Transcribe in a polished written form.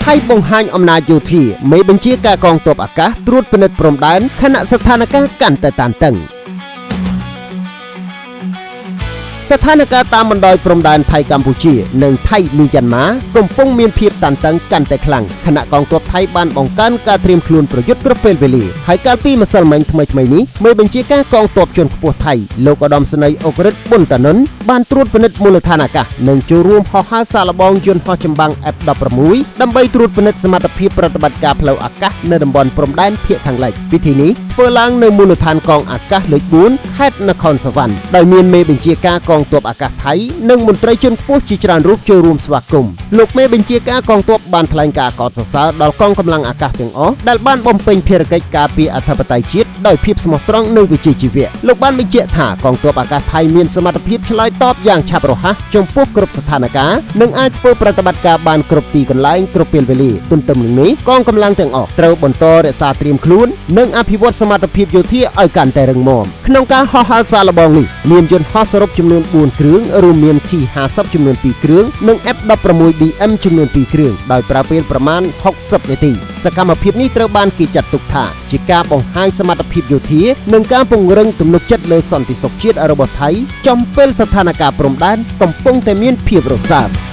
ថៃបង្ហាញអំណាចយោធាមេបញ្ជាការកងទ័ពអាកាសត្រួតពិនិត្យព្រំដែនខណៈស្ថានភាពកាន់តែតានតឹងស្ថានភាពតាមបណ្ដោយព្រំដែនថៃកម្ពុជានិងថៃមីយ៉ាន់ម៉ាកំពុងមានភាពតានតឹងកាន់តែខ្លាំងខណៈកងទ័ពថៃបានបង្កើនការត្រៀមខ្លួនប្រយុទ្ធគ្រប់ពេលវេលាហើយកាលពីម្សិលមិញថ្មីនេះមេបញ្ជាការកងទ័ពជាន់ខ្ពស់ថៃលោកឧត្តមសេនីយ៍អុករិទ្ធប៊ុនតានុនបានត្រួតពិនិត្យមូលដ្ឋានអាកាសនិងចូលរួមហោះហើរសាកល្បងយន្តហោះចម្បាំង F-16 ដើម្បីត្រួតពិនិត្យសមត្ថភាពប្រតិបត្តិការផ្លូវអាកាសនៅតំបន់ព្រំដែនភាគខាងលិចពិធីនេះធ្វើឡើងនៅមូលដ្ឋានកងអាកាសលេខ4ខេត្តនគរសវណ្ណដោយមានមេបញ្ជាការកងទ័ពអាកាសថៃនិងមន្ត្រីជាន់ខ្ពស់ជាច្រើនរូបចូលរួមស្វាគមន៍លោកមេបញ្ជាការកងទ័ពបានថ្លែងការកោតសរសើរដល់កងកម្លាំងអាកាសទាំងអស់ដែលបានបំពេញភារកិច្ចការពារអធិបតេយ្យជាតិដោយភាពស្មោះត្រង់និងវិជ្ជាជីវៈលោកបានបញ្ជាក់ថាកងទ័ពអាកាសថៃមានសមត្ថភាពឆ្លើយតបយ៉ាងឆាប់រហ័សចំពោះគ្រប់ស្ថានភាពនិងអាចធ្វើប្រតិបត្តិការបានគ្រប់ទីកន្លែងគ្រប់ពេលវេលាទន្ទឹមនឹងនេះកងកម្លាំងទាំងអស់ត្រូវបន្តរក្សាត្រៀមខ្លួននិងអភិវឌ្ឍសមត្ថភាពយោធាឲ្យកាន់តែរឹងមាំក្នុងការហោះហើរសាកល្បងនេះមានយន្តហោះសរុបចំនួន4គ្រឿងរួមមាន T-50 ចំនួន2គ្រឿងនិង F-16BM ចំនួន2គ្រឿងដោយប្រើពេលប្រមាណ60នាទីសកម្មភាពនេះត្រូវបានគេចាត់ទុកថាជាការបង្ហាញសមត្ថភាពយោធានិងការពង្រឹងទំនុកចិត្តលើសន្តិសុខជាតិរបស់ថៃចំពេលស្ថានភាពព្រំដែនកំពុងតែមានភាពរសើប